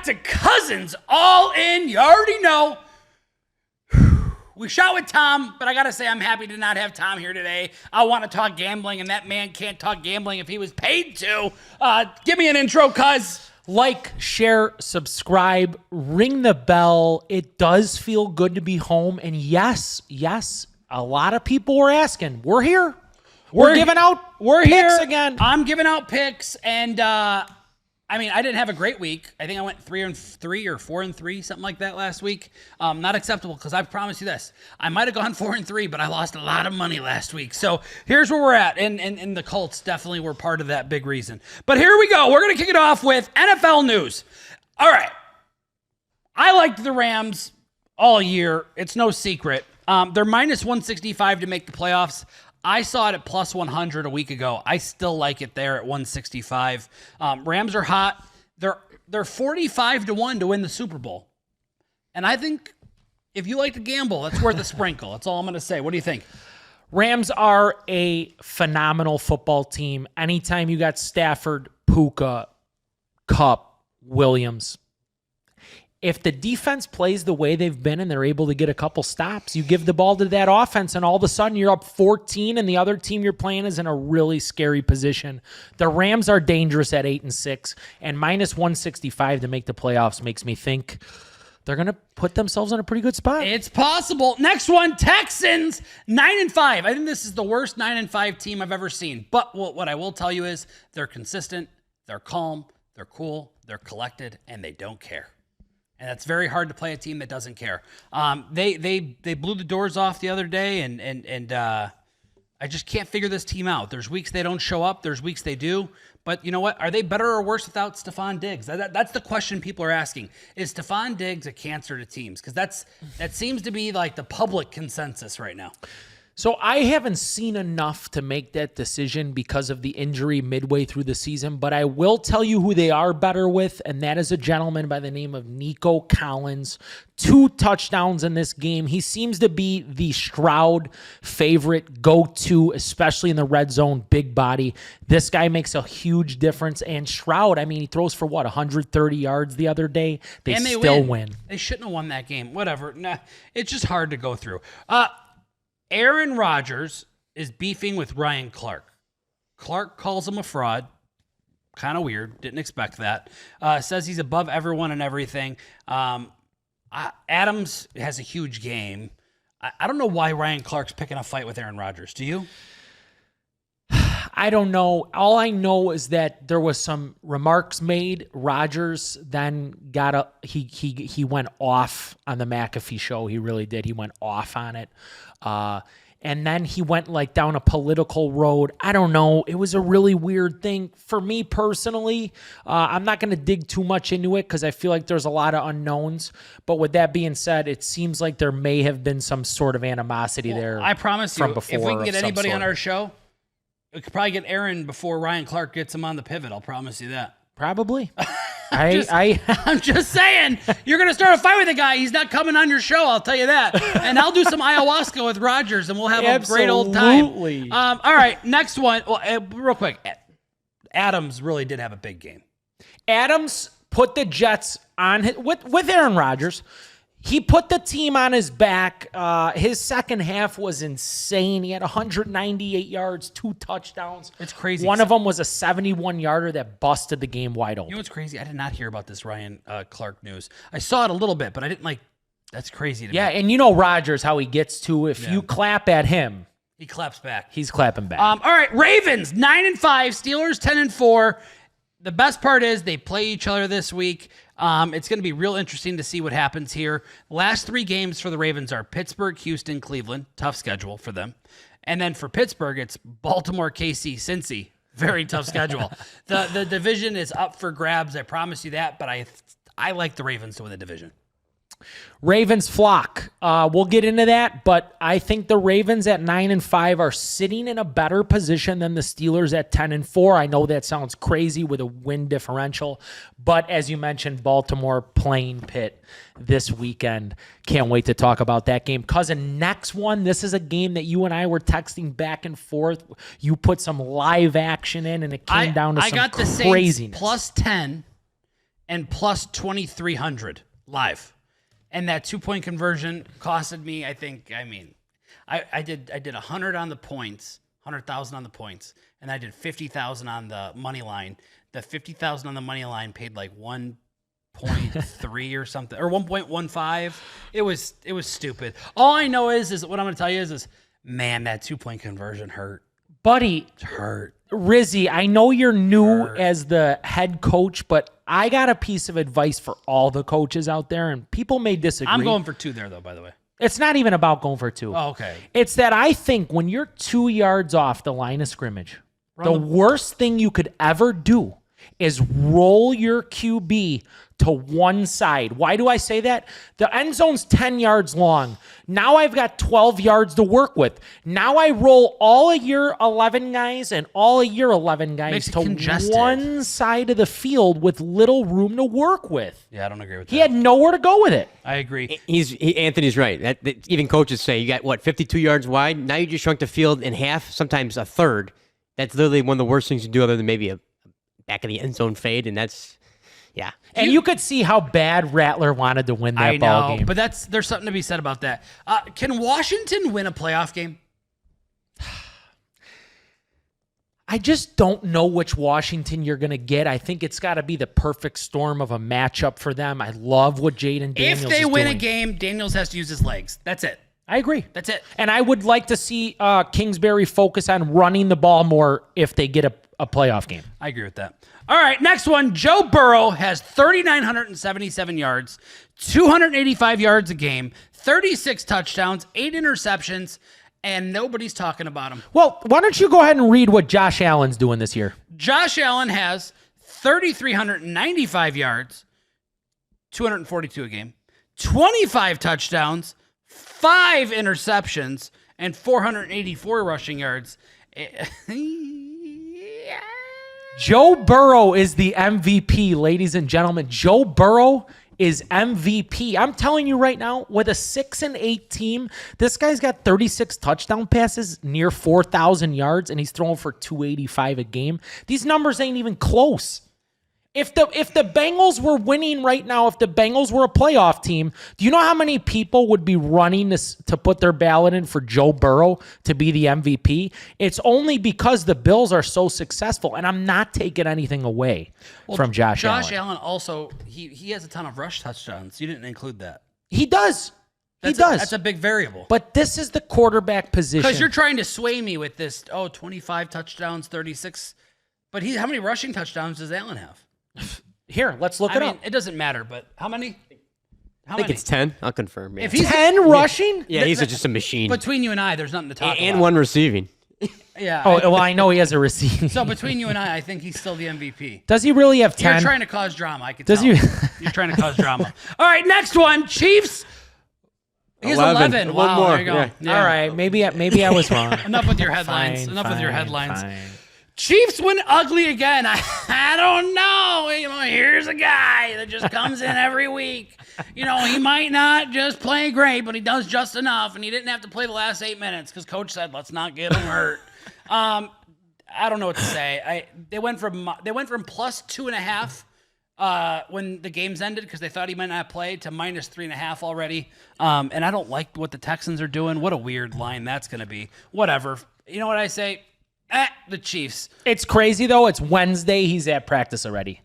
to Cousins all in. You already know. We shot with Tom, but I got to say I'm happy to not have Tom here today. I want to talk gambling, and that man can't talk gambling if he was paid to. Give me an intro, cuz. Like, share, subscribe, ring the bell. It does feel good to be home. And yes, a lot of people were asking. We're here. We're giving out picks here again. I'm giving out picks, and I didn't have a great week. I think I went 3-3 or 4-3, something like that last week. Not acceptable because I promise you this. I might have gone 4-3, but I lost a lot of money last week. So here's where we're at. And the Colts definitely were part of that big reason. But here we go. We're going to kick it off with NFL news. All right. I liked the Rams all year. It's no secret. They're minus 165 to make the playoffs. I saw it at plus 100 a week ago. I still like it there at 165. Rams are hot. They're 45-1 to win the Super Bowl. And I think if you like to gamble, that's worth a sprinkle. That's all I'm going to say. What do you think? Rams are a phenomenal football team. Anytime you got Stafford, Puka, Kupp, Williams, if the defense plays the way they've been and they're able to get a couple stops, you give the ball to that offense, and all of a sudden you're up 14, and the other team you're playing is in a really scary position. The Rams are dangerous at 8-6, and minus 165 to make the playoffs makes me think they're going to put themselves in a pretty good spot. It's possible. Next one, Texans, 9-5. I think this is the worst 9-5 team I've ever seen. But what I will tell you is they're consistent, they're calm, they're cool, they're collected, and they don't care. And that's very hard to play a team that doesn't care. They blew the doors off the other day, and I just can't figure this team out. There's weeks they don't show up. There's weeks they do. But you know what? Are they better or worse without Stephon Diggs? That's the question people are asking. Is Stephon Diggs a cancer to teams? Because that seems to be like the public consensus right now. So I haven't seen enough to make that decision because of the injury midway through the season, but I will tell you who they are better with, and that is a gentleman by the name of Nico Collins. 2 touchdowns in this game. He seems to be the Stroud favorite go-to, especially in the red zone, big body. This guy makes a huge difference, and Stroud, he throws for 130 yards the other day. They still win. They shouldn't have won that game. Whatever. Nah, it's just hard to go through. Aaron Rodgers is beefing with Ryan Clark. Clark calls him a fraud. Kind of weird. Didn't expect that. Says he's above everyone and everything. Adams has a huge game. I don't know why Ryan Clark's picking a fight with Aaron Rodgers. Do you? I don't know. All I know is that there was some remarks made. Rodgers then he went off on the McAfee show. He really did. He went off on it. And then he went down a political road. I don't know. It was a really weird thing. For me personally, I'm not going to dig too much into it because I feel like there's a lot of unknowns. But with that being said, it seems like there may have been some sort of animosity there. I promise you, if we can get anybody on our our show, we could probably get Aaron before Ryan Clark gets him on the pivot. I'll promise you that. Probably. I'm just saying, you're going to start a fight with a guy. He's not coming on your show, I'll tell you that. And I'll do some ayahuasca with Rodgers, and we'll have a great old time. All right, next one. Well, real quick, Adams really did have a big game. Adams put the Jets on with Aaron Rodgers. He put the team on his back. His second half was insane. He had 198 yards, 2 touchdowns. It's crazy. One of them was a 71-yarder that busted the game wide open. You know what's crazy? I did not hear about this Ryan Clark news. I saw it a little bit, but I didn't that's crazy to me. Yeah, and you know Rodgers, how he gets to, if you clap at him, he claps back. He's clapping back. All right, Ravens, 9-5, Steelers, 10-4. The best part is they play each other this week. It's going to be real interesting to see what happens here. Last 3 games for the Ravens are Pittsburgh, Houston, Cleveland. Tough schedule for them. And then for Pittsburgh, it's Baltimore, KC, Cincy. Very tough schedule. The division is up for grabs. I promise you that. But I like the Ravens to win the division. Ravens flock. We'll get into that, but I think the Ravens at 9-5 are sitting in a better position than the Steelers at 10-4. I know that sounds crazy with a win differential, but as you mentioned, Baltimore playing Pitt this weekend. Can't wait to talk about that game. Cousin, next one, this is a game that you and I were texting back and forth. You put some live action in, and it came down to some craziness. I got the Saints plus 10. and plus 2,300 live. And that 2-point conversion costed me, I did 100 on the points, 100,000 on the points, and I did 50,000 on the money line. The 50,000 on the money line paid like 1.3 or something, or 1.15. It was stupid. All I know is what I'm going to tell you is man, that 2-point conversion hurt. Buddy, It hurt. Rizzy, I know you're new as the head coach, but I got a piece of advice for all the coaches out there, and people may disagree. I'm going for 2 there, though, by the way. It's not even about going for 2. Oh, okay. It's that I think when you're 2 yards off the line of scrimmage, the worst thing you could ever do is roll your QB to one side. Why do I say that? The end zone's 10 yards long. Now I've got 12 yards to work with. Now I roll all of your 11 guys and all of your 11 guys to one side of the field with little room to work with. Yeah, I don't agree with that. He had nowhere to go with it. I agree. Anthony's right. That even coaches say you got 52 yards wide. Now you just shrunk the field in half, sometimes a third. That's literally one of the worst things you do, other than maybe a back of the end zone fade, and that's. Yeah. And you could see how bad Rattler wanted to win that ball game. But there's something to be said about that. Can Washington win a playoff game? I just don't know which Washington you're going to get. I think it's got to be the perfect storm of a matchup for them. I love what Jaden Daniels is doing. If they win a game, Daniels has to use his legs. That's it. I agree. That's it. And I would like to see Kingsbury focus on running the ball more if they get a playoff game. I agree with that. All right, next one. Joe Burrow has 3,977 yards, 285 yards a game, 36 touchdowns, 8 interceptions, and nobody's talking about him. Well, why don't you go ahead and read what Josh Allen's doing this year? Josh Allen has 3,395 yards, 242 a game, 25 touchdowns, 5 interceptions, and 484 rushing yards. Joe Burrow is the MVP, ladies and gentlemen. Joe Burrow is MVP. I'm telling you right now, with a 6-8 team, this guy's got 36 touchdown passes, near 4,000 yards, and he's throwing for 285 a game. These numbers ain't even close. If the Bengals were winning right now, if the Bengals were a playoff team, do you know how many people would be running to put their ballot in for Joe Burrow to be the MVP? It's only because the Bills are so successful, and I'm not taking anything away from Josh Allen. Josh Allen also, he has a ton of rush touchdowns. You didn't include that. He does. That's a big variable. But this is the quarterback position. Because you're trying to sway me with this, 25 touchdowns, 36. But how many rushing touchdowns does Allen have? Here, let's look it up. It doesn't matter, but how many? I think it's 10. I'll confirm. Yeah. If he's 10 rushing? Yeah, he's just a machine. Between you and I, there's nothing to talk about. And 1 receiving. Yeah. Oh, well, I know he has a receiving. So between you and I think he's still the MVP. Does he really have 10? You're trying to cause drama. I can Does tell. he? You're trying to cause drama. All right, next one. Chiefs. He's 11. One Wow, more. there you go. Yeah. All right, maybe I was wrong. Enough with your headlines. Enough with your headlines. Fine. Chiefs win ugly again. I don't know. Here's a guy that just comes in every week. He might not just play great, but he does just enough, and he didn't have to play the last 8 minutes because coach said, let's not get him hurt. I don't know what to say. They went from plus 2.5 when the games ended because they thought he might not play to minus 3.5 already. And I don't like what the Texans are doing. What a weird line that's going to be. Whatever. You know what I say? The Chiefs. It's crazy, though. It's Wednesday. He's at practice already.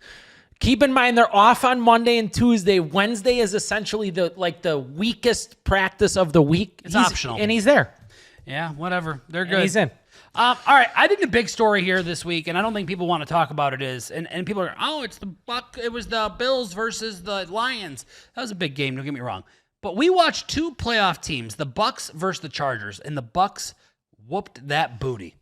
Keep in mind, they're off on Monday and Tuesday. Wednesday is essentially the weakest practice of the week. It's optional. And he's there. Yeah, whatever. They're good. And he's in. All right, I think the big story here this week, and I don't think people want to talk about it, is, and people are, it was the Bills versus the Lions. That was a big game, don't get me wrong. But we watched 2 playoff teams, the Bucks versus the Chargers, and the Bucks whooped that booty.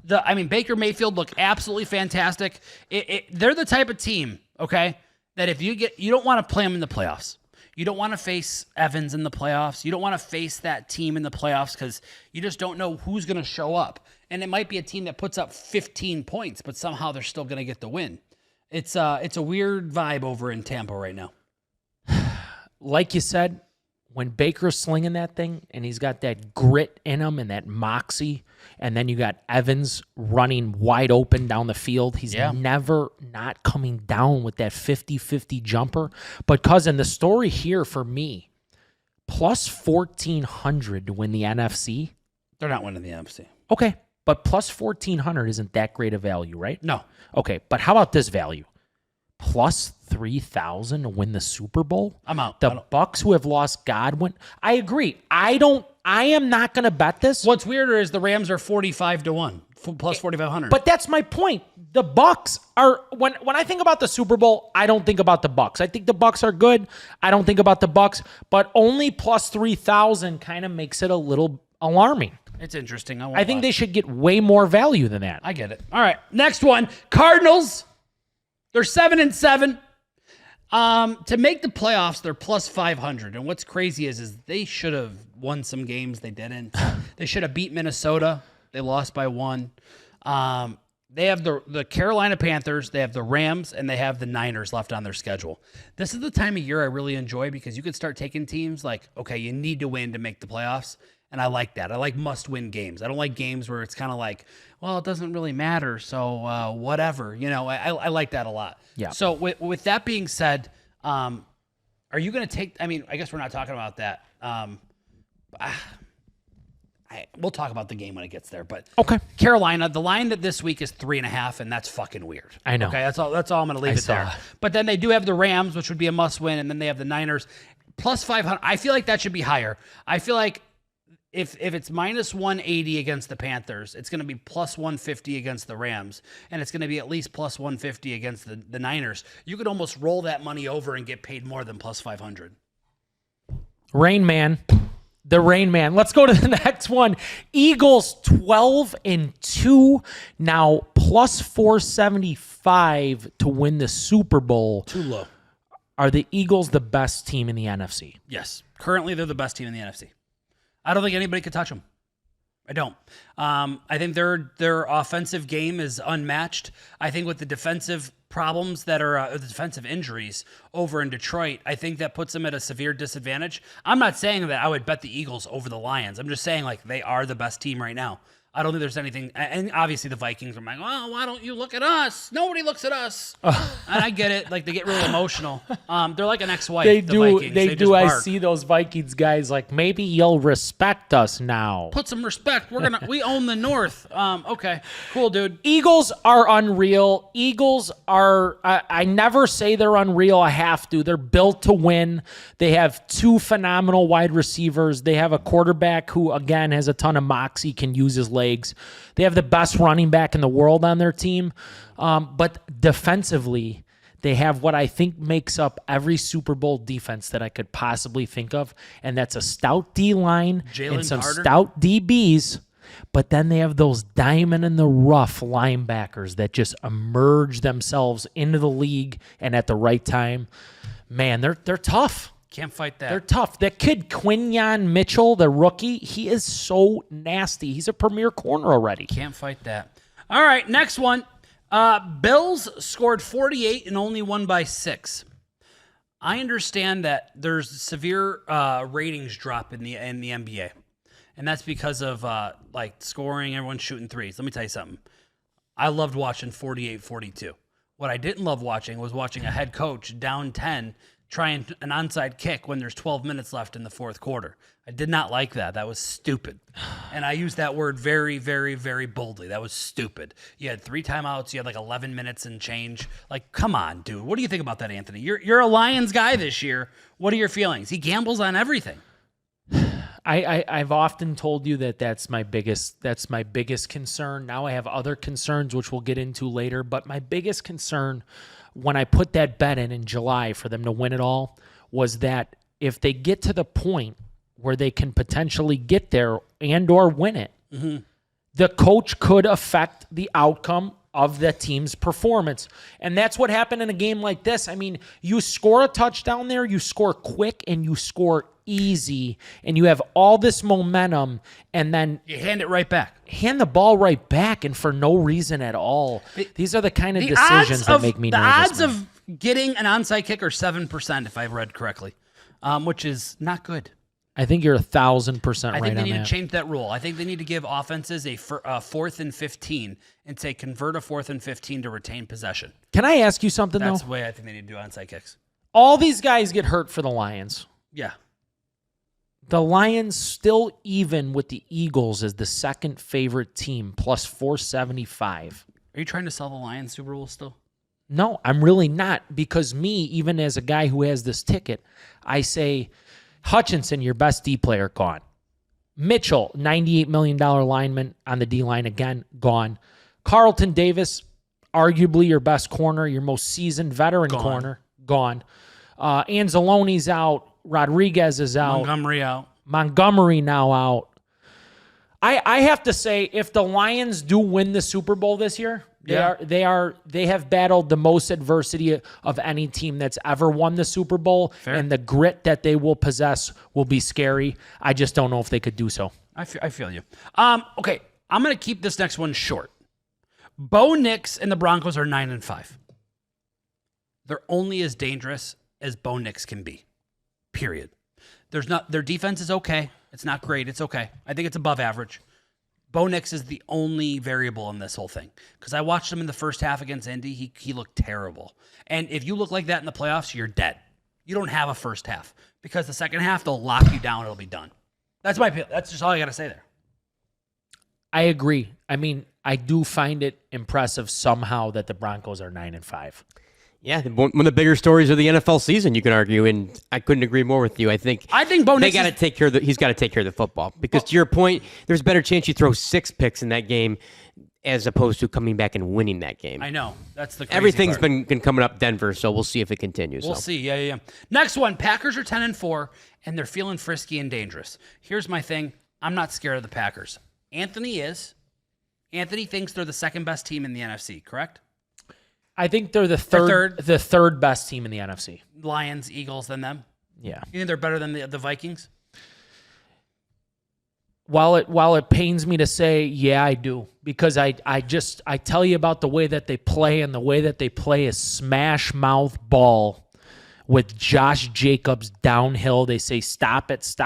Baker Mayfield looked absolutely fantastic. They're the type of team, okay, that if you don't want to play them in the playoffs. You don't want to face Evans in the playoffs. You don't want to face that team in the playoffs because you just don't know who's going to show up. And it might be a team that puts up 15 points, but somehow they're still going to get the win. It's a weird vibe over in Tampa right now. Like you said, when Baker's slinging that thing and he's got that grit in him and that moxie, and then you got Evans running wide open down the field, he's never not coming down with that 50-50 jumper. But, cousin, the story here for me, plus 1,400 to win the NFC. They're not winning the NFC. Okay, but plus 1,400 isn't that great a value, right? No. Okay, but how about this value? Plus 3,000 to win the Super Bowl. I'm out. The Bucs, who have lost Godwin. I agree. I am not going to bet this. What's weirder is the Rams are 45-1, plus 4,500. But that's my point. The Bucs are when I think about the Super Bowl, I don't think about the Bucs. I think the Bucs are good. I don't think about the Bucs, but only plus 3,000 kind of makes it a little alarming. It's interesting. I think they should get way more value than that. I get it. All right, next one. Cardinals. They're 7-7. To make the playoffs, they're plus 500. And what's crazy is they should have won some games. They didn't. They should have beat Minnesota. They lost by 1. They have the Carolina Panthers, they have the Rams, and they have the Niners left on their schedule. This is the time of year I really enjoy because you could start taking teams like, okay, you need to win to make the playoffs. And I like that. I like must-win games. I don't like games where it's kind of like, well, it doesn't really matter, so whatever. You know, I like that a lot. Yeah. So with that being said, are you going to take – I mean, I guess we're not talking about that. We'll talk about the game when it gets there. But okay, Carolina, the line that this week is 3.5, and that's fucking weird. I know. Okay, that's all I'm going to leave it there. But then they do have the Rams, which would be a must-win, and then they have the Niners. Plus 500. I feel like that should be higher. I feel like if it's minus 180 against the Panthers, it's going to be plus 150 against the Rams, and it's going to be at least plus 150 against the Niners. You could almost roll that money over and get paid more than plus 500. Rain Man. The Rain Man. Let's go to the next one. Eagles 12-2. Now plus 475 to win the Super Bowl. Too low. Are the Eagles the best team in the NFC? Yes. Currently, they're the best team in the NFC. I don't think anybody could touch them. I don't. I think their offensive game is unmatched. I think with the defensive problems that are the defensive injuries over in Detroit, I think that puts them at a severe disadvantage. I'm not saying that I would bet the Eagles over the Lions. I'm just saying like they are the best team right now. I don't think there's anything, and obviously the Vikings are like, well, why don't you look at us? Nobody looks at us. And I get it. Like, they get really emotional. They're like an ex-wife, the Vikings. They do. I see those Vikings guys like, maybe you'll respect us now. Put some respect. We own the North. Okay, cool, dude. Eagles are unreal. Eagles are, I never say they're unreal. I have to. They're built to win. They have 2 phenomenal wide receivers. They have a quarterback who, again, has a ton of moxie, can use his legs. They have the best running back in the world on their team. But defensively, they have what I think makes up every Super Bowl defense that I could possibly think of, and that's a stout D-line and some stout DBs. But then they have those diamond-in-the-rough linebackers that just emerge themselves into the league and at the right time. Man, they're tough. Can't fight that. They're tough. That kid, Quinyon Mitchell, the rookie, he is so nasty. He's a premier corner already. Can't fight that. All right, next one. Bills scored 48 and only won by 6. I understand that there's severe ratings drop in the NBA, and that's because of like scoring, everyone's shooting threes. Let me tell you something. I loved watching 48-42. What I didn't love watching was watching a head coach down 10 trying an onside kick when there's 12 minutes left in the fourth quarter. I did not like that. That was stupid. And I use that word very, very, very boldly. That was stupid. You had 3 timeouts. You had like 11 minutes and change. Like, come on, dude. What do you think about that, Anthony? You're a Lions guy this year. What are your feelings? He gambles on everything. I've often told you that's my biggest concern. Now I have other concerns, which we'll get into later. But my biggest concern when I put that bet in July for them to win it all was that if they get to the point where they can potentially get there and or win it, the coach could affect the outcome of the team's performance. And that's what happened in a game like this. I mean, you score a touchdown there, you score quick, and you score easy, and you have all this momentum, and then you hand it right back. Hand the ball right back, and for no reason at all. These are the kind of decisions that make me nervous. The odds of getting an onside kick are 7%, if I've read correctly, which is not good. I think you're 1,000% I right think they on need that. to change that rule. I think they need to give offenses a 4th and 15 and say convert a 4th and 15 to retain possession. Can I ask you something, That's though? the way I think they need to do onside kicks. All these guys get hurt for the Lions. Yeah. The Lions still even with the Eagles as the second favorite team, plus 475. Are you trying to sell the Lions Super Bowl still? No, I'm really not, because me, even as a guy who has this ticket, I say, Hutchinson, your best D player, gone. Mitchell, $98 million lineman on the D-line, again, gone. Carlton Davis, arguably your best corner, your most seasoned veteran corner, gone. Anzalone's out. Rodriguez is out. Montgomery out. Montgomery now out. I have to say, if the Lions do win the Super Bowl this year, they have battled the most adversity of any team that's ever won the Super Bowl, and the grit that they will possess will be scary. I just don't know if they could do so. I feel you. Okay, I'm going to keep this next one short. Bo Nix and the Broncos are 9-5. They're only as dangerous as Bo Nix can be. Period. Their defense is okay. It's not great. It's okay. I think it's above average. Bo Nix is the only variable in this whole thing. Because I watched him in the first half against Indy. He looked terrible. And if you look like that in the playoffs, you're dead. You don't have a first half. Because the second half, they'll lock you down. It'll be done. That's just all I got to say there. I agree. I mean, I do find it impressive somehow that the Broncos are 9-5. Yeah, one of the bigger stories of the NFL season, you can argue, and I couldn't agree more with you. I think Bo Nix he's got to take care of the football, because to your point, there's a better chance you throw 6 picks in that game as opposed to coming back and winning that game. I know. That's the crazy Everything's part. been coming up Denver, so we'll see if it continues. We'll see. Yeah. Next one, Packers are 10-4, and they're feeling frisky and dangerous. Here's my thing. I'm not scared of the Packers. Anthony is. Anthony thinks they're the second best team in the NFC, correct? I think they're the third best team in the NFC. Lions, Eagles, then them. Yeah. You think they're better than the Vikings? While it pains me to say, yeah, I do, because I tell you about the way that they play, and the way that they play is smash mouth ball with Josh Jacobs downhill. They say stop it,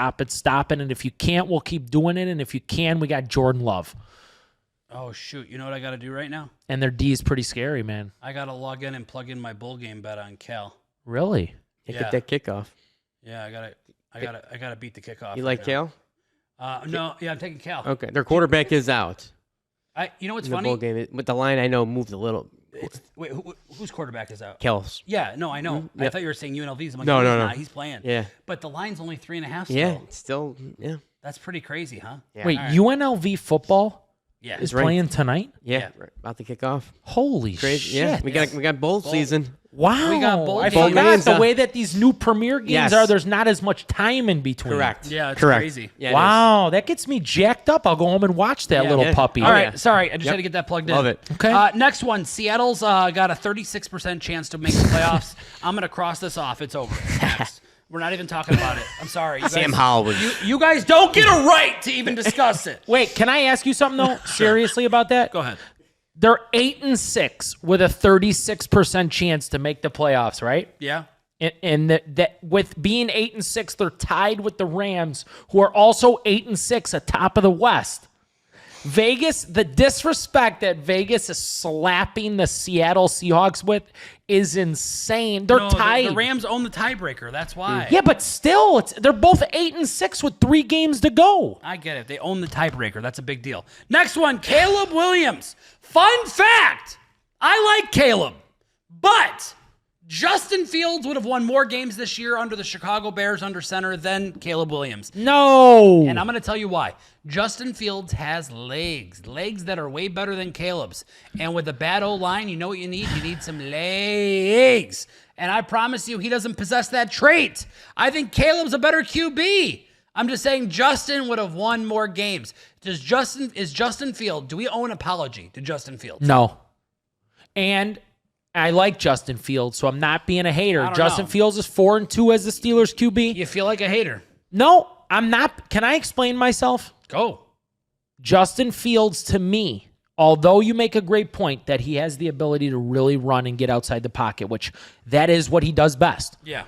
and if you can't, we'll keep doing it, and if you can, we got Jordan Love. Oh, shoot. You know what I got to do right now? And their D is pretty scary, man. I got to log in and plug in my bowl game bet on Cal. Really? Get that kickoff. Yeah, I got to beat the kickoff. You like Cal? No, yeah, I'm taking Cal. Okay, their quarterback is out. You know what's In the funny? bowl game, with the line, I know moved a little. Wait, whose quarterback is out? Cal's. Yeah, no, I know. Mm-hmm. I thought you were saying UNLV's. I'm like, No, he's no. not. He's playing. Yeah. But the line's only 3.5 still. Yeah, still, yeah. That's pretty crazy, huh? Yeah. Wait, All right. UNLV football Yeah. is right. playing tonight? Yeah, right, about to kick off. Holy Crazy. shit. Yeah, we got bowl season. Wow. We got bowl I games. forgot the way that these new premier games Yes. are. There's not as much time in between. Correct. Yeah, it's Correct. crazy. Yeah, it Wow, that gets me jacked up. I'll go home and watch that little Yeah. puppy. All right, yeah. sorry. I just Yep. had to get that plugged Love in. it. Okay. Next one. Seattle's got a 36% chance to make the playoffs. I'm going to cross this off. It's over. Next. We're not even talking about it. I'm sorry. You Sam guys, Howell was. You guys don't get a right to even discuss it. Wait, can I ask you something though? Seriously about that? Go ahead. They're 8-6 with a 36% chance to make the playoffs, right? Yeah. And that with being 8-6, they're tied with the Rams, who are also 8-6 atop of the West. Vegas, the disrespect that Vegas is slapping the Seattle Seahawks with is insane. They're tied. The Rams own the tiebreaker. That's why. Yeah, but still, they're both 8-6 with 3 games to go. I get it. They own the tiebreaker. That's a big deal. Next one, Caleb Williams. Fun fact. I like Caleb, but Justin Fields would have won more games this year under the Chicago Bears under center than Caleb Williams. No. And I'm going to tell you why. Justin Fields has legs that are way better than Caleb's. And with a bad O-line, you know what you need? You need some legs. And I promise you, he doesn't possess that trait. I think Caleb's a better QB. I'm just saying Justin would have won more games. Is Justin Fields, do we owe an apology to Justin Fields? No. And I like Justin Fields, so I'm not being a hater. don't Justin know. Fields is 4-2 as the Steelers QB. You feel like a hater. No, I'm not. Can I explain myself? Go. Justin Fields, to me, although you make a great point that he has the ability to really run and get outside the pocket, which that is what he does best. Yeah.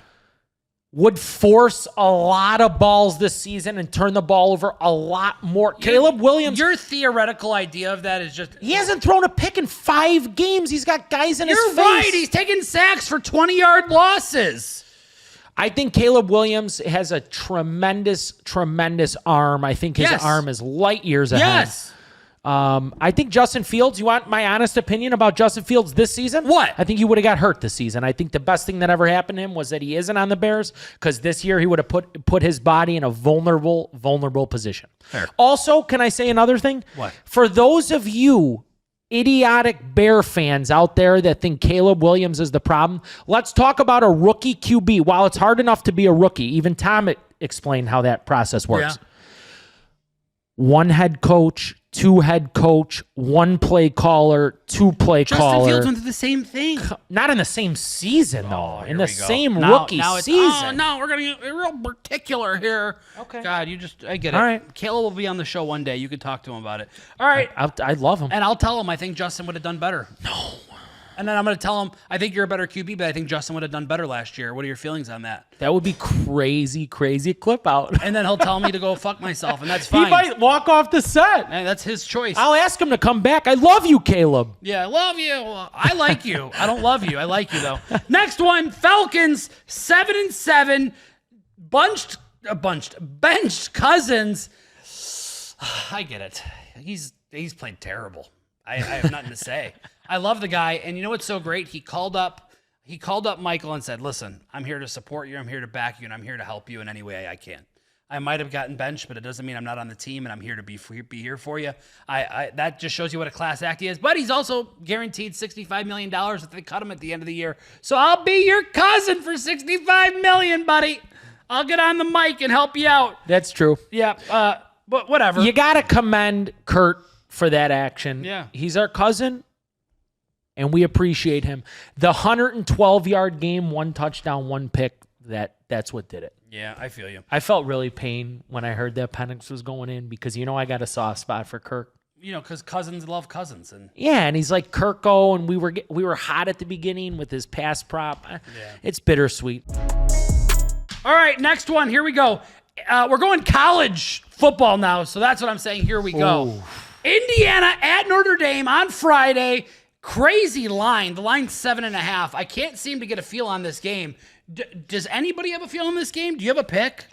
would force a lot of balls this season and turn the ball over a lot more. Caleb Williams. Your theoretical idea of that is just... He hasn't thrown a pick in 5 games. He's got guys in his face. You're right. He's taking sacks for 20-yard losses. I think Caleb Williams has a tremendous, tremendous arm. I think his arm is light years ahead. Yes. I think Justin Fields, you want my honest opinion about Justin Fields this season? What? I think he would have got hurt this season. I think the best thing that ever happened to him was that he isn't on the Bears, because this year he would have put his body in a vulnerable position. Fair. Also, can I say another thing? What? For those of you idiotic Bear fans out there that think Caleb Williams is the problem, let's talk about a rookie QB. While it's hard enough to be a rookie, even Tom explained how that process works. Yeah. 1 head coach, 2 head coach, 1 play caller, 2 play caller. Justin Fields went through the same thing. Not in the same season, though. In the same Now rookie it's, season. no, we're going to get real particular here. Okay. God, I get it. All right. Caleb will be on the show one day. You can talk to him about it. All right. I love him. And I'll tell him I think Justin would have done better. No. And then I'm going to tell him, I think you're a better QB, but I think Justin would have done better last year. What are your feelings on that? That would be crazy clip out. And then he'll tell me to go fuck myself, and that's fine. He might walk off the set. And that's his choice. I'll ask him to come back. I love you, Caleb. Yeah, I love you. I like you. I don't love you. I like you, though. Next one, Falcons, 7-7, benched Cousins. I get it. He's played terrible. I have nothing to say. I love the guy, and you know what's so great? He called up Michael and said, "Listen, I'm here to support you. I'm here to back you, and I'm here to help you in any way I can. I might have gotten benched, but it doesn't mean I'm not on the team, and I'm here to be here for you." That just shows you what a class act he is. But he's also guaranteed $65 million if they cut him at the end of the year. So I'll be your cousin for $65 million, buddy. I'll get on the mic and help you out. That's true. Yeah, but whatever. You got to commend Kurt for that action. Yeah. He's our cousin, and we appreciate him. The 112-yard game, 1 touchdown, 1 pick, that's what did it. Yeah, I feel you. I felt really pain when I heard that Penix was going in, because I got a soft spot for Kirk. Because cousins love cousins, and yeah, and he's like Kirko, and we were hot at the beginning with his pass prop. Yeah. It's bittersweet. All right, next one. Here we go. We're going college football now, so that's what I'm saying. Here we go. Ooh. Indiana at Notre Dame on Friday. Crazy line. The line's 7.5. I can't seem to get a feel on this game. Does anybody have a feel on this game? Do you have a pick?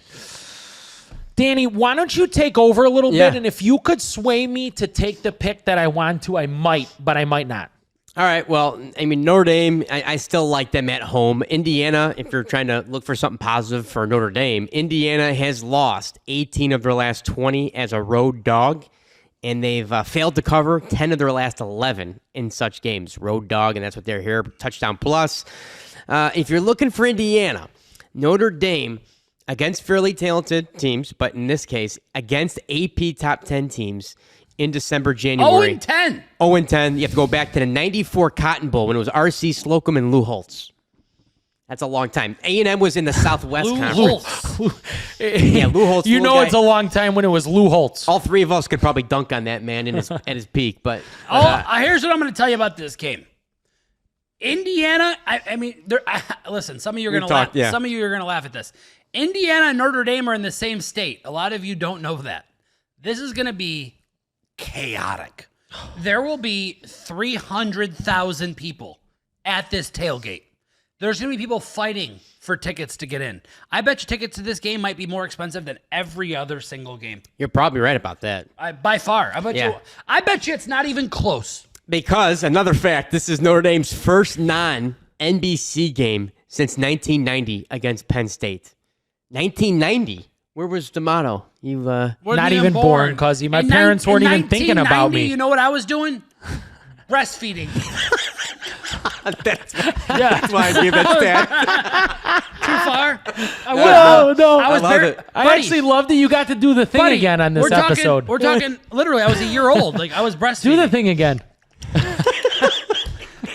Danny, why don't you take over a little bit? And if you could sway me to take the pick that I want to, I might, but I might not. All right. Well, I mean, Notre Dame, I still like them at home. Indiana, if you're trying to look for something positive for Notre Dame, Indiana has lost 18 of their last 20 as a road dog, and they've failed to cover 10 of their last 11 in such games. Road dog, and that's what they're here. Touchdown plus. If you're looking for Indiana, Notre Dame, against fairly talented teams, but in this case, against AP top 10 teams in December, January. 0-10. 0-10. You have to go back to the 94 Cotton Bowl when it was R.C. Slocum and Lou Holtz. That's a long time. A&M was in the Southwest Conference. Yeah, Lou Holtz. It's a long time when it was Lou Holtz. All 3 of us could probably dunk on that man at his peak. But here's what I'm going to tell you about this game. Indiana, listen, some of you are going to laugh. Yeah. Some of you are going to laugh at this. Indiana and Notre Dame are in the same state. A lot of you don't know that. This is going to be chaotic. There will be 300,000 people at this tailgate. There's going to be people fighting for tickets to get in. I bet you tickets to this game might be more expensive than every other single game. You're probably right about that. By far. I bet you it's not even close. Because, another fact, this is Notre Dame's first non-NBC game since 1990 against Penn State. 1990? Where was D'Amato? Not even born, cuz my parents weren't even thinking about me. You know what I was doing? Breastfeeding. That's why I gave that stat. Too far? No. I love it. I actually love that you got to do the thing again on this episode. We're talking, literally, I was a year old. Like, I was breastfeeding. Do the thing again.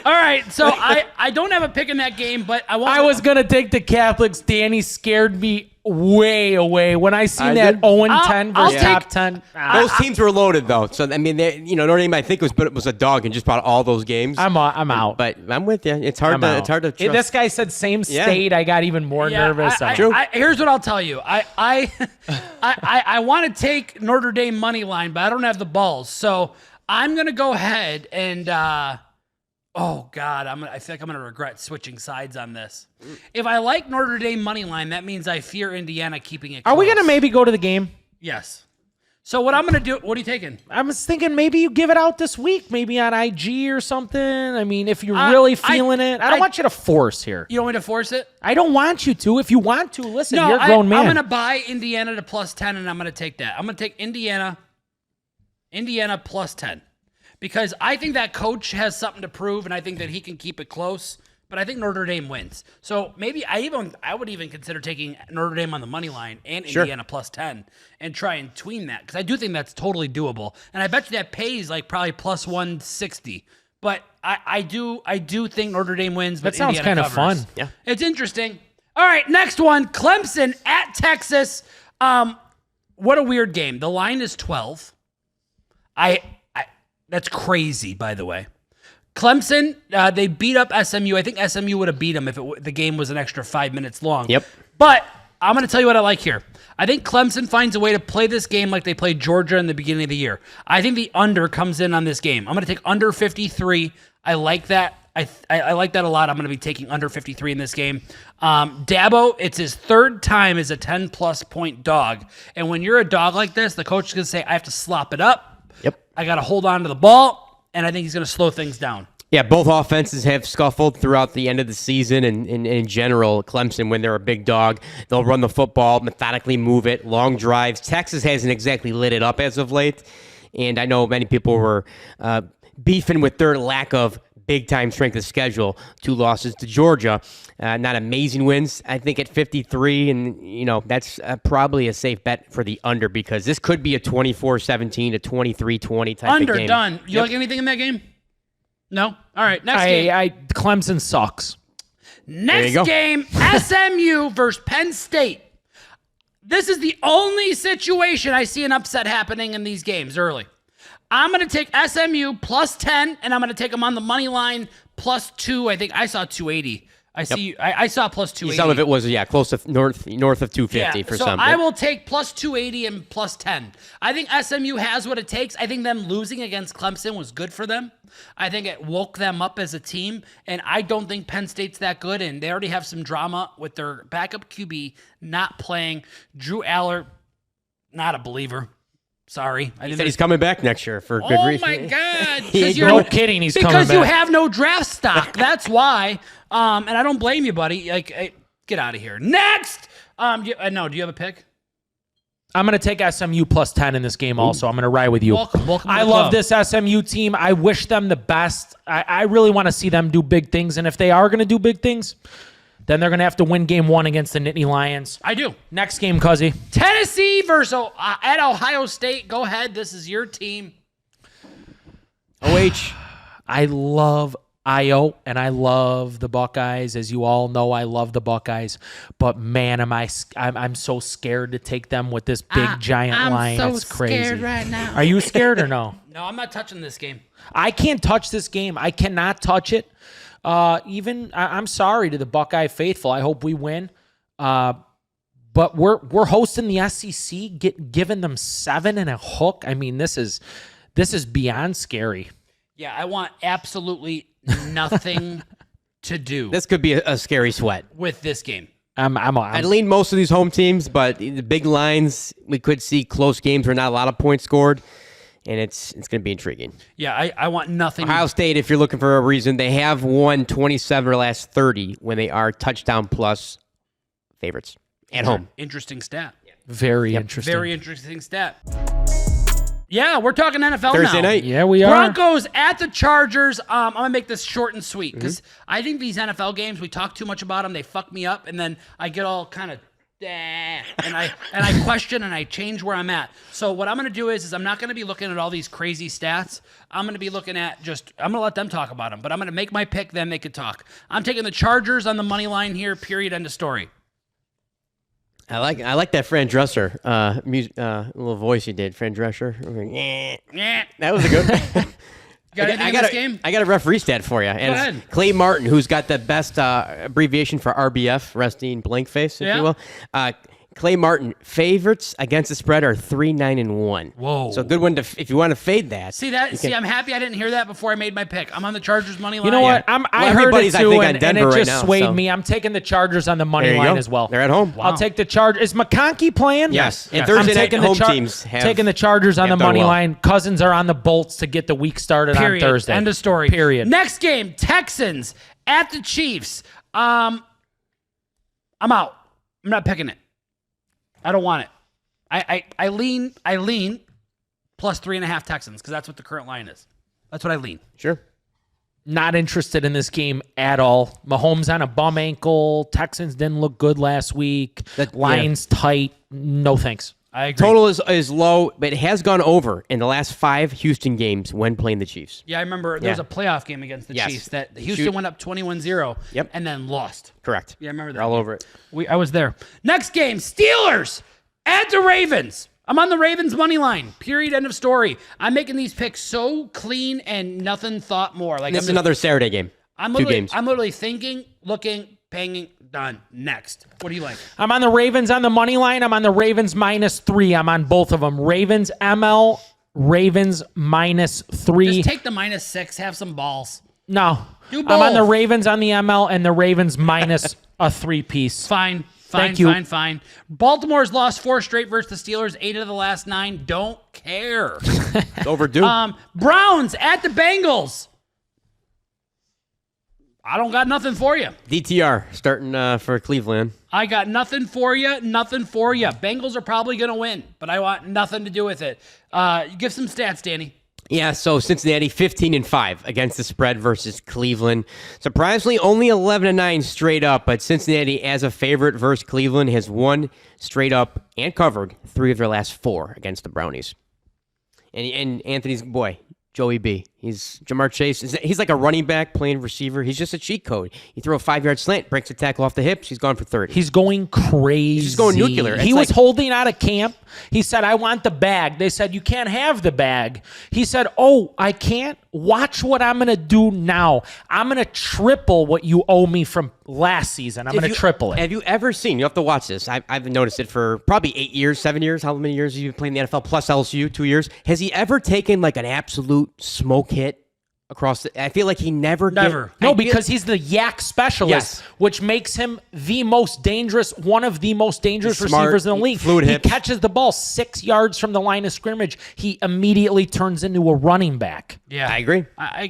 All right, so I don't have a pick in that game, but I want. I was gonna take the Catholics. Danny scared me way away when I seen I that did. 0-10 I'll versus take- top 10. Those teams were loaded though, so I mean, Notre Dame I think was a dog and just bought all those games. I'm out. But I'm with you. It's hard I'm It's hard to out. trust. This guy said same state. I got even more nervous. Here's what I'll tell you. I want to take Notre Dame money line, but I don't have the balls, so I'm gonna go ahead and. Oh God, I feel like I'm gonna regret switching sides on this. If I like Notre Dame money line, that means I fear Indiana keeping it. Are we close. gonna maybe go to the game? Yes. So what I'm gonna do? What are you taking? I was thinking maybe you give it out this week, maybe on IG or something. I mean, if you're really feeling it, I don't want you to force here. You don't want me to force it? I don't want you to. If you want to, listen, No, you're a grown man. I'm gonna buy Indiana to +10, and I'm gonna take that. I'm gonna take Indiana +10. Because I think that coach has something to prove, and I think that he can keep it close. But I think Notre Dame wins. So maybe I would even consider taking Notre Dame on the money line and Indiana +10 and try and tween that, because I do think that's totally doable. And I bet you that pays like probably +160. But I do think Notre Dame wins. But That sounds Indiana kind of covers. fun. Yeah. It's interesting. All right, next one, Clemson at Texas. What a weird game. The line is 12. That's crazy, by the way. Clemson, they beat up SMU. I think SMU would have beat them if the game was an extra 5 minutes long. Yep. But I'm going to tell you what I like here. I think Clemson finds a way to play this game like they played Georgia in the beginning of the year. I think the under comes in on this game. I'm going to take under 53. I like that. I like that a lot. I'm going to be taking under 53 in this game. Dabo, it's his third time as a 10-plus point dog. And when you're a dog like this, the coach is going to say, I have to slop it up. Yep. I got to hold on to the ball, and I think he's going to slow things down. Yeah, both offenses have scuffled throughout the end of the season, and in general, Clemson, when they're a big dog, they'll run the football, methodically move it, long drives. Texas hasn't exactly lit it up as of late, and I know many people were beefing with their lack of big-time strength of schedule. 2 losses to Georgia, not amazing wins. I think at 53, and that's probably a safe bet for the under, because this could be a 24-17, a 23-20 type of game. Under, done. You like anything in that game? No? All right, next game. Clemson sucks. Next game, SMU versus Penn State. This is the only situation I see an upset happening in these games early. I'm going to take SMU +10, and I'm going to take them on the money line +2. I think I saw 280. I saw +280. Some of it was close to north of 250 for so some. I will take +280 and +10. I think SMU has what it takes. I think them losing against Clemson was good for them. I think it woke them up as a team, and I don't think Penn State's that good, and they already have some drama with their backup QB not playing. Drew Aller, not a believer. Sorry. He said he's coming back next year for good reason. Oh, my God. No kidding, he's coming back. Because you have no draft stock. That's why. And I don't blame you, buddy. Get out of here. Next. Do you have a pick? I'm going to take SMU +10 in this game also. I'm going to ride with you. Welcome to I the love club. this SMU team. I wish them the best. I really want to see them do big things. And if they are going to do big things, then they're going to have to win game 1 against the Nittany Lions. I do. Next game, Cuzzy. Tennessee versus at Ohio State. Go ahead. This is your team. OH. I love Io, and I love the Buckeyes. As you all know, I love the Buckeyes. But man, I'm so scared to take them with this big giant line. It's crazy. I'm so scared right now. Are you scared or no? No, I'm not touching this game. I can't touch this game. I cannot touch it. I'm sorry to the Buckeye faithful. I hope we win. But we're hosting the SEC, giving them 7 and a hook. I mean, this is beyond scary. Yeah, I want absolutely nothing to do This could be a scary sweat. with this game. I'd lean most of these home teams, but the big lines, we could see close games where not a lot of points scored, and it's going to be intriguing. Yeah, I want nothing. Ohio State, if you're looking for a reason, they have won 27 of their last 30 when they are touchdown plus favorites at home. Interesting stat. Very interesting. Very interesting stat. Yeah, we're talking NFL Thursday now. night. Yeah, we are. Broncos at the Chargers. I'm going to make this short and sweet because I think these NFL games, we talk too much about them. They fuck me up, and then I get all kind of and I question and I change where I'm at. So what I'm going to do is I'm not going to be looking at all these crazy stats. I'm going to be looking at I'm going to let them talk about them, but I'm going to make my pick, then they could talk. I'm taking the Chargers on the money line here, period, end of story. I like that Fran Drescher little voice you did, Fran Drescher. That was a good. Got anything in this game? I got a referee stat for you. And Go ahead. Clay Martin, who's got the best abbreviation for RBF, resting blank face, if you will. Clay Martin, favorites against the spread are 3-9-1. Whoa. So a good one if you want to fade that. See, I'm happy I didn't hear that before I made my pick. I'm on the Chargers money line. You know what? I heard it everybody's, I too, think, on and Denver it right just now, swayed so. me. I'm taking the Chargers on the money There you line go. as well. They're at home. I'll take the Chargers. Is McConkey playing? Yes. And I'm Thursday night taking home the teams have taking the Chargers on the done money well. line. Cousins are on the Bolts to get the week started Period. on Thursday. End of story. Period. Next game, Texans at the Chiefs. I'm out. I'm not picking it. I don't want it. I lean plus 3.5 Texans because that's what the current line is. That's what I lean. Sure. Not interested in this game at all. Mahomes on a bum ankle. Texans didn't look good last week. Lions tight. No thanks. I agree. Total is low, but it has gone over in the last 5 Houston games when playing the Chiefs. Yeah, I remember there was a playoff game against the Chiefs that Houston went up 21-0 and then lost. Correct. Yeah, I remember that. They're all over it. I was there. Next game, Steelers at the Ravens. I'm on the Ravens money line. Period. End of story. I'm making these picks so clean and nothing thought more. Like This is another Saturday game. 2 games. I'm literally thinking, looking, paying, done. Next. What do you like? I'm on the Ravens on the money line. I'm on the Ravens -3. I'm on both of them. Ravens ML, Ravens -3. Just take the -6. Have some balls. No. Do I'm on the both. Ravens on the ML and the Ravens minus a 3-piece. Fine. Thank you. Fine. Baltimore's lost 4 straight versus the Steelers, 8 of the last 9. Don't care. It's overdue. Browns at the Bengals. I don't got nothing for you. DTR starting for Cleveland. I got nothing for you. Bengals are probably going to win, but I want nothing to do with it. Give some stats, Danny. Yeah, so Cincinnati 15-5 against the spread versus Cleveland. Surprisingly, only 11-9 straight up, but Cincinnati as a favorite versus Cleveland has won straight up and covered 3 of their last 4 against the Brownies. And Anthony's boy, Joey B. He's Jamar Chase. He's like a running back playing receiver. He's just a cheat code. You throw a 5-yard slant, breaks a tackle off the hips, he's gone for 30. He's going crazy. He's just going nuclear. He It's was like- holding out of camp. He said, I want the bag. They said, you can't have the bag. He said, oh, I can't? Watch what I'm going to do now. I'm going to triple what you owe me from last season. I'm going to triple it. Have you ever seen, you have to watch this, I've noticed it for probably 8 years, 7 years, how many years have you been playing the NFL, plus LSU, 2 years? Has he ever taken like an absolute smoke hit across the, I feel like he never. No, because he's the yak specialist, which makes him one of the most dangerous receivers in the league. Fluid he hips. catches the ball 6 yards from the line of scrimmage. He immediately turns into a running back. Yeah, I agree.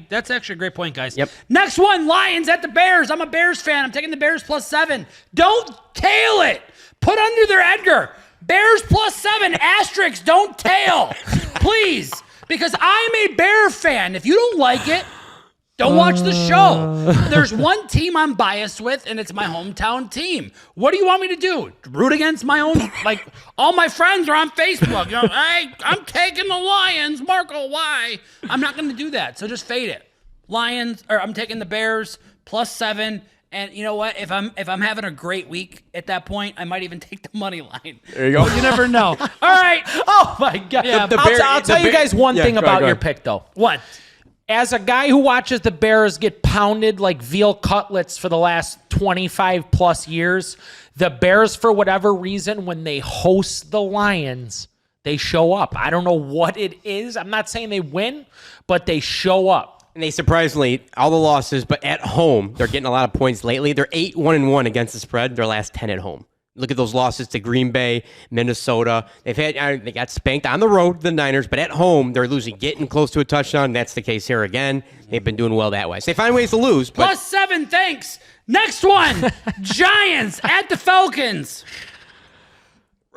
That's actually a great point, guys. Yep. Next one, Lions at the Bears. I'm a Bears fan. I'm taking the Bears +7. Don't tail it. Put under their Edgar. Bears +7. Asterisk. Don't tail. Please. Because I'm a Bear fan. If you don't like it, don't watch the show. There's one team I'm biased with, and it's my hometown team. What do you want me to do? Root against my own? Like, all my friends are on Facebook. You know, hey, I'm taking the Lions. Marco, why? I'm not going to do that. So just fade it. I'm taking the Bears +7. And you know what? If I'm having a great week at that point, I might even take the money line. There you go. But you never know. All right. Oh, my God. Yeah, I'll tell you guys one thing about go your ahead. pick, though. What? As a guy who watches the Bears get pounded like veal cutlets for the last 25 plus years, the Bears, for whatever reason, when they host the Lions, they show up. I don't know what it is. I'm not saying they win, but they show up. And they surprisingly, all the losses, but at home, they're getting a lot of points lately. They're 8-1-1 against the spread. Their last 10 at home. Look at those losses to Green Bay, Minnesota. They got spanked on the road, the Niners, but at home, they're losing, getting close to a touchdown. That's the case here again. They've been doing well that way. So they find ways to lose. But +7, thanks. Next one, Giants at the Falcons.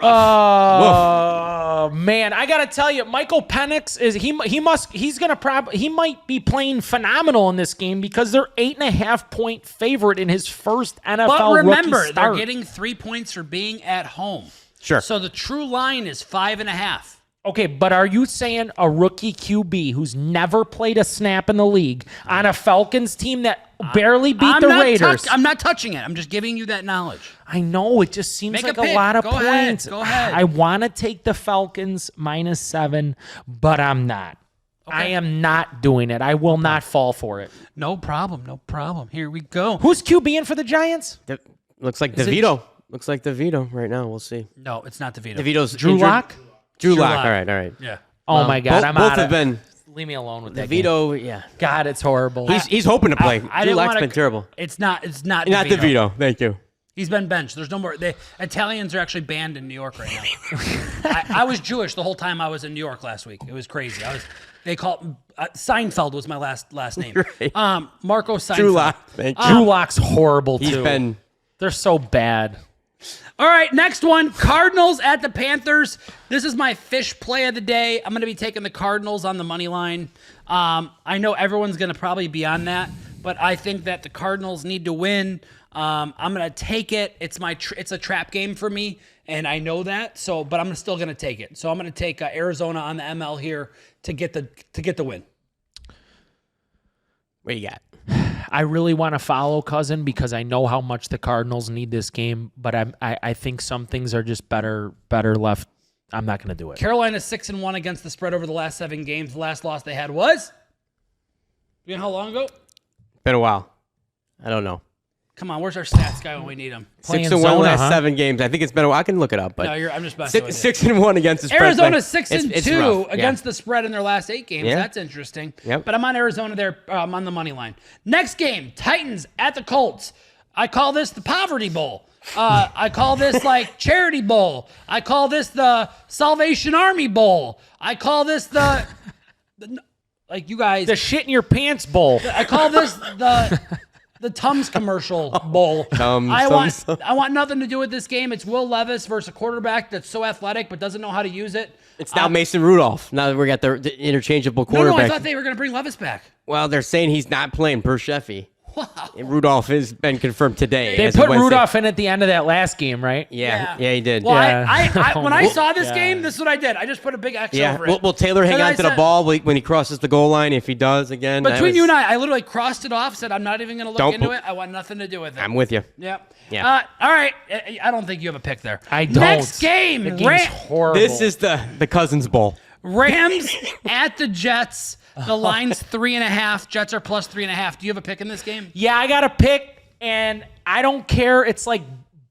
Oh man, I gotta tell you, Michael Penix he might be playing phenomenal in this game because they're 8.5-point favorite in his first NFL But remember, rookie they're start. getting 3 points for being at home. Sure. So the true line is 5.5. Okay, but are you saying a rookie QB who's never played a snap in the league on a Falcons team that barely beat the Raiders? I'm not touching it. I'm just giving you that knowledge. I know, it just seems Make like a a pick. lot of Go ahead. points. Go ahead. I want to take the Falcons -7, but I'm not. I am not doing it. I will not fall for it. No problem. No problem. Here we go. Who's QBing for the Giants? Looks like DeVito. Looks like DeVito right now. We'll see. No, it's not DeVito. DeVito's Drew injured. Lock? Drew Drew Lock. Lock. All right. Yeah. Oh my God, I'm both out. have been. Leave me alone with that. Game. DeVito, yeah. God, it's horrible. He's hoping to play. I Drew didn't Lock's wanna- been terrible. It's not Not DeVito. DeVito. Thank you. He's been benched. There's no more. The Italians are actually banned in New York right now. I was Jewish the whole time I was in New York last week. It was crazy. They called Seinfeld was my last name. Right. Marco Seinfeld. Drew Lock. Thank you. Drew Lock's horrible He's too. been. They're so bad. All right, next one. Cardinals at the Panthers. This is my fish play of the day. I'm going to be taking the Cardinals on the money line. I know everyone's going to probably be on that, but I think that the Cardinals need to win. I'm going to take it. It's a trap game for me, and I know that. So, but I'm still going to take it. So I'm going to take Arizona on the ML here to get the win. What do you got? I really want to follow Cousin because I know how much the Cardinals need this game, but I think some things are just better left. I'm not going to do it. Carolina's 6-1 against the spread over the last 7 games. The last loss they had was? You know how long ago? Been a while. I don't know. Come on, where's our stats guy when we need him? 6-1 zona, last huh? 7 games. I think it's been a while. I can look it up, but No, I'm just messing with you. 6-1 against the spread. Arizona It's 6-2 rough. against the spread in their last 8 games. Yeah. That's interesting. Yep. But I'm on Arizona there. I'm on the money line. Next game, Titans at the Colts. I call this the Poverty Bowl. I call this like Charity Bowl. I call this the Salvation Army Bowl. I call this the like you guys. The shit in your pants bowl. I call this the Tums commercial bowl. Tums, I Tums. want nothing to do with this game. It's Will Levis versus a quarterback that's so athletic but doesn't know how to use it. It's now Mason Rudolph. Now that we got the interchangeable No, quarterback. I thought they were going to bring Levis back. Well, they're saying he's not playing per Sheffy. Wow. And Rudolph has been confirmed today. They as of put Wednesday. Rudolph in at the end of that last game, right? Yeah, he did. Well, Yeah. I when I saw this God. game, this is what I did. I just put a big X Yeah, over it. will Taylor hang And I on to the said- ball when he crosses the goal line? If he does again, Between you and I literally crossed it off, said I'm not even going to look Don't into put- it. I want nothing to do with it. I'm with you. Yep. Yeah. All right. I don't think you have a pick there. I don't. Next game, The game's horrible. This is the Cousins Bowl. Rams at the Jets. The line's 3.5. Jets are plus 3.5. Do you have a pick in this game? Yeah, I got a pick, and I don't care. It's like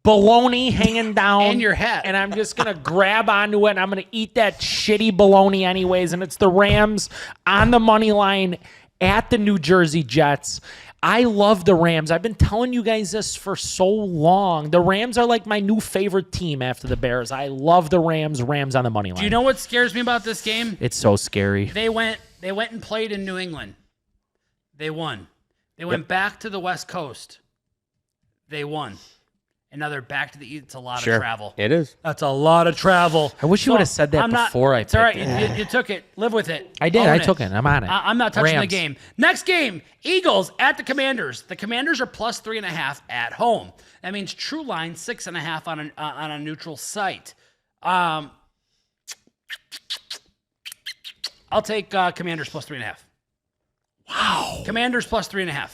bologna hanging down And your hat. and I'm just gonna grab onto it, and I'm gonna eat that shitty bologna anyways. And it's the Rams on the money line at the New Jersey Jets. I love the Rams. I've been telling you guys this for so long. The Rams are like my new favorite team after the Bears. I love the Rams. Rams on the money line. Do you know what scares me about this game? It's so scary. They went and played in New England. They won. They went back to the West Coast. They won. And now they're back to the East. It's a lot of travel. It is. That's a lot of travel. I wish you would have said that before I It's all right. picked it. You took it. Live with it. I did. Own I took it. I'm on it. I'm not touching the Rams. game. Next game, Eagles at the Commanders. The Commanders are plus 3.5 at home. That means true line 6.5 on a neutral site. I'll take Commanders plus 3.5. Wow. Commanders plus 3.5.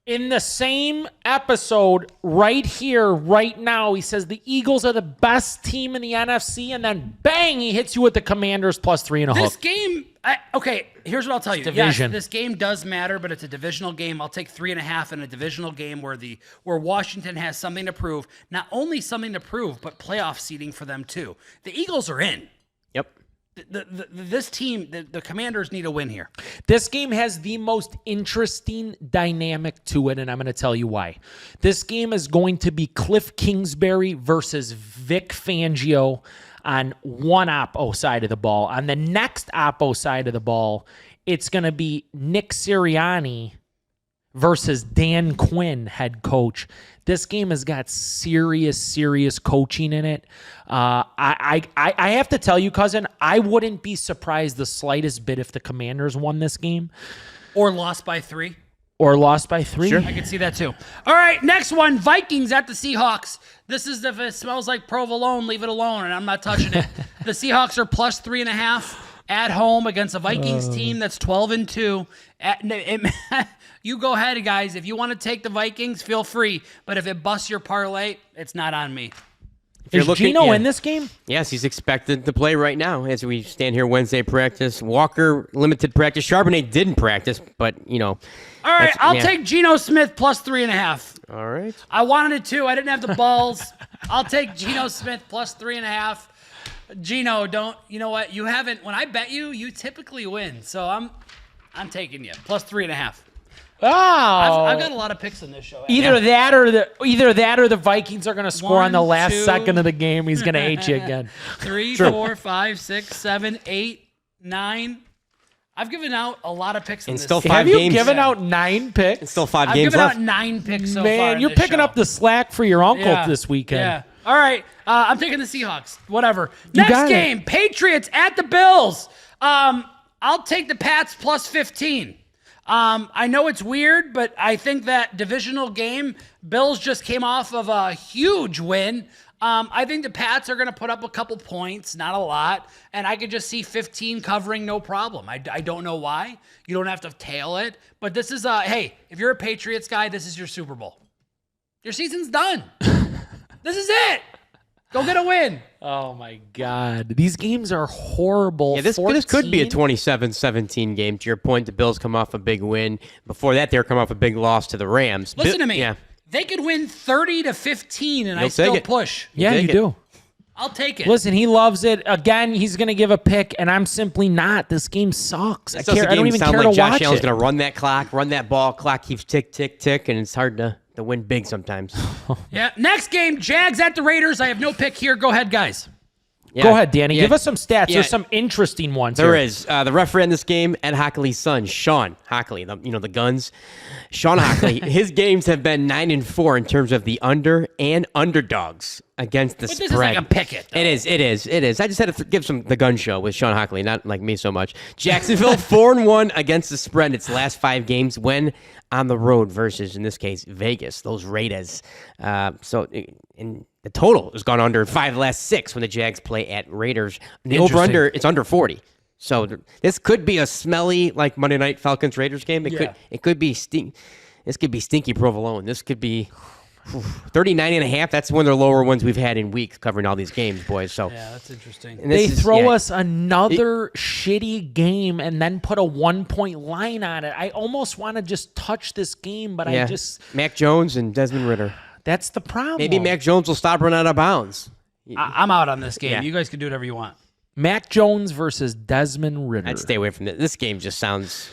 In the same episode, right here, right now, he says the Eagles are the best team in the NFC, and then bang, he hits you with the Commanders plus 3.5. This game, okay, here's what I'll tell you. division. Yes, this game does matter, but it's a divisional game. I'll take 3.5 in a divisional game where Washington has something to prove. Not only something to prove, but playoff seeding for them too. The Eagles are in. Yep. This team, the Commanders need a win here. This game has the most interesting dynamic to it, and I'm going to tell you why. This game is going to be Cliff Kingsbury versus Vic Fangio on one oppo side of the ball. On the next oppo side of the ball, it's going to be Nick Sirianni versus Dan Quinn, head coach. This game has got serious coaching in it. I have to tell you, cousin, I wouldn't be surprised the slightest bit if the Commanders won this game. Or lost by 3. Or lost by 3. Sure. I can see that too. All right, next one, Vikings at the Seahawks. This is if it smells like provolone, leave it alone, and I'm not touching it. The Seahawks are plus 3.5 at home against a Vikings team that's 12-2. You go ahead, guys. If you want to take the Vikings, feel free. But if it busts your parlay, it's not on me. Is Geno in this game? Yes, he's expected to play right now as we stand here Wednesday practice. Walker, limited practice. Charbonnet didn't practice, but, All right, I'll take Geno Smith plus 3.5. All right. I wanted it too. I didn't have the balls. I'll take Geno Smith plus 3.5. Geno, you know what? You haven't, when I bet you, you typically win. So I'm taking you. Plus 3.5. Oh, I've got a lot of picks in this show. Either that or the Vikings are going to score on the last second of the game. He's going to hate you again. 3, 4, 5, 6, 7, 8, 9. I've given out a lot of picks in this. Still 5 Have games. you given out 9 picks? It's still 5 I've games given left. out 9 picks so far. Man, you're in this picking show. up the slack for your uncle this weekend. Yeah. All right. I'm taking the Seahawks. Whatever. You Next got it. game, Patriots at the Bills. I'll take the Pats plus 15. I know it's weird, but I think that divisional game, Bills just came off of a huge win. I think the Pats are going to put up a couple points, not a lot, and I could just see 15 covering no problem. I don't know why. You don't have to tail it, but this is hey, if you're a Patriots guy, this is your Super Bowl. Your season's done. This is it. Go get a win. Oh, my God. These games are horrible. Yeah, this could be a 27-17 game. To your point, the Bills come off a big win. Before that, they were coming off a big loss to the Rams. Listen to me. Yeah. They could win 30-15, and You'll I still take it. push. Yeah, you take it. do. I'll take it. Listen, he loves it. Again, he's going to give a pick, and I'm simply not. This game sucks. I don't even care to watch Josh Allen's it. going to run that clock, run that ball. Clock keeps tick, tick, tick, and it's hard to win big sometimes. Yeah. Next game, Jags at the Raiders. I have no pick here. Go ahead, guys. Yeah. Go ahead, Danny. Yeah. Give us some stats. Yeah. There's some interesting ones There here. is. The referee in this game, Ed Hockley's son, Sean Hockley, the guns. Sean Hockley, his games have been 9-4 in terms of the under and underdogs against the But spread. this is like a picket. It is. I just had to give the gun show with Sean Hockley, not like me so much. Jacksonville 4-1 against the spread in its last 5 games when on the road versus, in this case, Vegas, those Raiders. In the total has gone under 5 of the last 6 when the Jags play at Raiders. And the over-under, it's under 40. So this could be a smelly, like Monday night Falcons Raiders game. It could be This could be stinky provolone. This could be 39.5. That's one of the lower ones we've had in weeks covering all these games, boys. So Yeah, that's interesting. They throw us another shitty game and then put a 1-point line on it. I almost want to just touch this game, but I just... Mac Jones and Desmond Ridder. That's the problem. Maybe Mac Jones will stop running out of bounds. I'm out on this game. Yeah. You guys can do whatever you want. Mac Jones versus Desmond Ridder. I'd stay away from this. This game just sounds...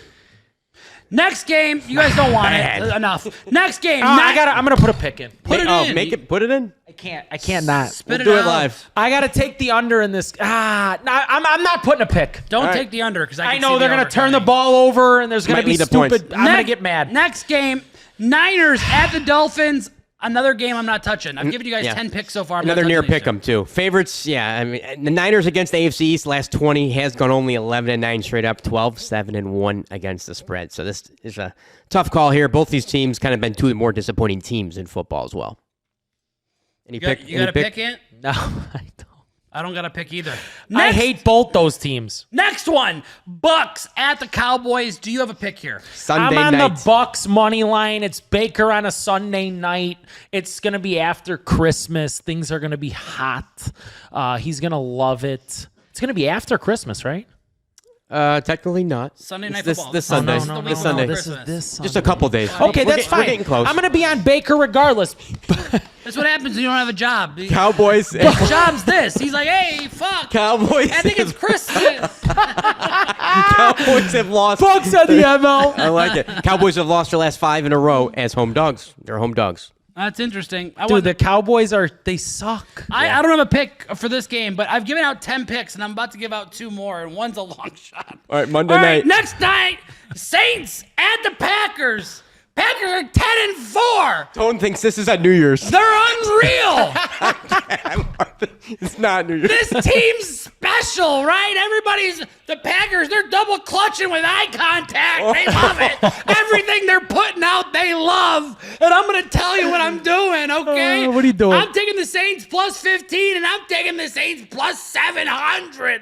Next game, you guys don't want it. Enough. Next game. I'm gonna put a pick in. Put it in. Put it in. I can't not. Spit We'll do out. it live. I gotta take the under in this. I'm not putting a pick. Don't take the under because I know they're gonna turn the ball over and there's gonna Might be lead to points. stupid. I'm gonna get mad. Next game, Niners at the Dolphins. Another game I'm not touching. I've given you guys 10 picks so far. I'm Another not near touching these pick 'em too. Favorites, yeah. I mean, the Niners against the AFC East last 20 has gone only 11-9 straight up, 12-7-1 against the spread. So this is a tough call here. Both these teams kind of been two of the more disappointing teams in football as well. You got a pick in? No, I don't. I don't got a pick either. I hate both those teams. Next one, Bucks at the Cowboys. Do you have a pick here? Sunday I'm on night. the Bucks money line. It's Baker on a Sunday night. It's gonna be after Christmas. Things are gonna be hot. He's gonna love it. It's gonna be after Christmas, right? Technically not. Sunday night This football. This Oh, no, Sunday. no, no, This no, Sunday. no. This is this. Sunday. Just a couple days. Okay, that's We're fine. getting close. I'm gonna be on Baker regardless. That's what happens when you don't have a job. Cowboys. What job's this? He's like, hey, fuck. Cowboys. I think it's Christmas. Cowboys have lost. Bucks at the ML. I like it. Cowboys have lost their last 5 in a row as home dogs. They're home dogs. That's interesting. Dude, the Cowboys they suck. I don't have a pick for this game, but I've given out 10 picks, and I'm about to give out 2 more, and one's a long shot. All right, Monday All right, night. next night, Saints at the Packers. Packers Packers are 10-4. Tone thinks this is at New Year's. They're unreal. It's not New Year's. This team's special, right? The Packers, they're double clutching with eye contact. They love it. Everything they're putting out, they love. And I'm going to tell you what I'm doing, okay? What are you doing? I'm taking the Saints plus 15, and I'm taking the Saints plus 700.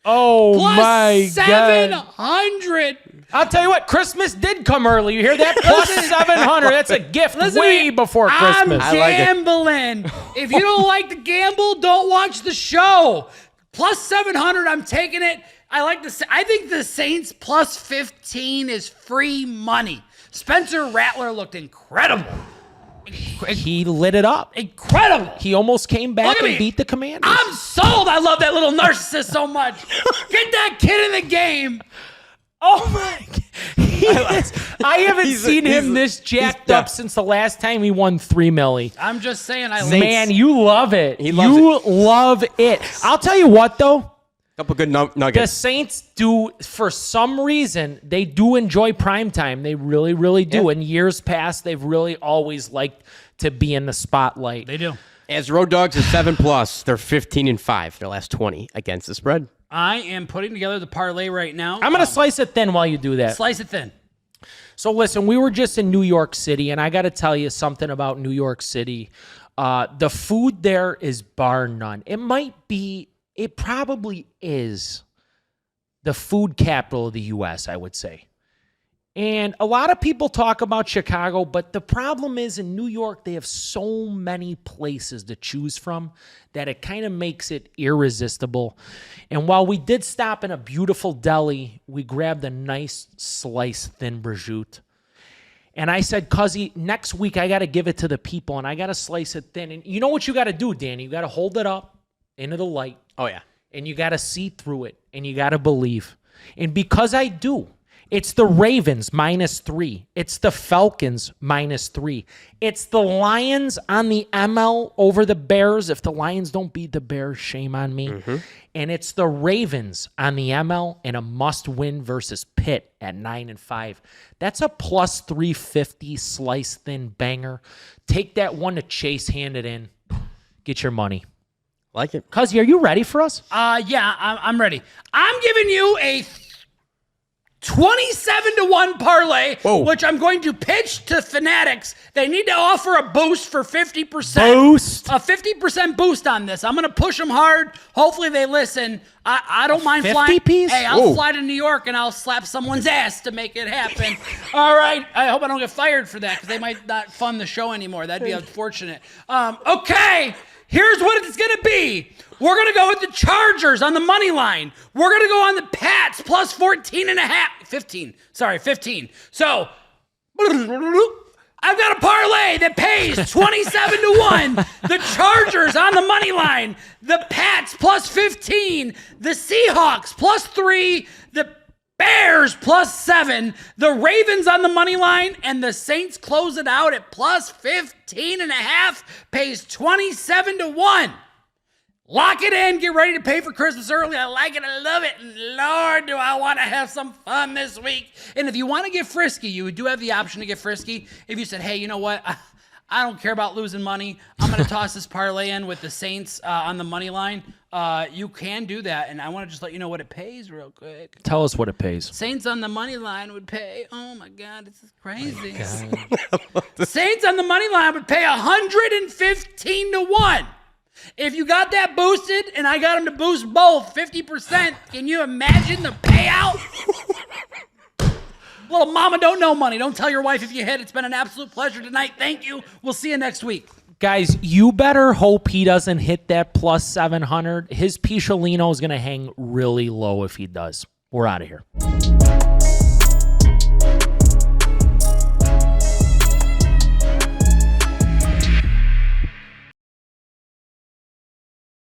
Oh, Plus my God. 700. I'll tell you what, Christmas did come early. You hear that? Plus 700. That's a gift way before Christmas. I'm gambling. If you don't like to gamble, don't watch the show. Plus 700, I'm taking it. I think the Saints plus 15 is free money. Spencer Rattler looked incredible. He lit it up. Incredible. He almost came back Look at and me. beat the Commanders. I'm sold. I love that little narcissist so much. Get that kid in the game. Oh my God. I haven't seen him this jacked up since the last time he won $3 million. I'm just saying. Man, you love it. He loves it. Love it. I'll tell you what, though. Couple good The nuggets. Saints do, for some reason, they do enjoy primetime. They really, really do. Yeah. In years past, they've really always liked to be in the spotlight. They do. As road dogs is 7+, they're 15-5. Their last 20 against the spread. I am putting together the parlay right now. I'm going to slice it thin while you do that. Slice it thin. So listen, we were just in New York City, and I got to tell you something about New York City. The food there is bar none. It probably is the food capital of the U.S., I would say. And a lot of people talk about Chicago, but the problem is in New York, they have so many places to choose from that it kind of makes it irresistible. And while we did stop in a beautiful deli, we grabbed a nice sliced thin prosciutto. And I said, Cuzzy, next week I got to give it to the people, and I got to slice it thin. And you know what you got to do, Danny? You got to hold it up into the light. Oh, yeah. And you got to see through it, and you got to believe. And because I do, it's the Ravens -3. It's the Falcons -3. It's the Lions on the ML over the Bears. If the Lions don't beat the Bears, shame on me. Mm-hmm. And it's the Ravens on the ML in a must-win versus Pitt at 9-5. That's a plus 350 slice thin banger. Take that one to Chase, hand it in. Get your money. Like it. Cuzzy, are you ready for us? Yeah, I'm ready. I'm giving you a 27-1 parlay, which I'm going to pitch to fanatics. They need to offer a boost for 50%. Boost? A 50% boost on this. I'm going to push them hard. Hopefully they listen. I don't mind 50 flying. piece? Hey, I'll fly to New York and I'll slap someone's ass to make it happen. All right. I hope I don't get fired for that because they might not fund the show anymore. That'd be unfortunate. Okay. Here's what it's going to be. We're going to go with the Chargers on the money line. We're going to go on the Pats plus 15. So, I've got a parlay that pays 27-1. The Chargers on the money line. The Pats plus 15. The Seahawks plus 3. The Bears plus 7. The Ravens on the money line. And the Saints close it out at plus 15.5. Pays 27-1. Lock it in. Get ready to pay for Christmas early. I like it. I love it. And Lord, do I want to have some fun this week. And if you want to get frisky, you do have the option to get frisky. If you said, hey, you know what? I don't care about losing money. I'm going to toss this parlay in with the Saints on the money line. You can do that. And I want to just let you know what it pays real quick. Tell us what it pays. Saints on the money line would pay, oh my God, this is crazy. Saints on the money line would pay 115-1. If you got that boosted and I got them to boost both 50%, can you imagine the payout? Little mama don't know money. Don't tell your wife if you hit. It's been an absolute pleasure tonight. Thank you. We'll see you next week. Guys, you better hope he doesn't hit that plus 700. His Picholino is going to hang really low if he does. We're out of here.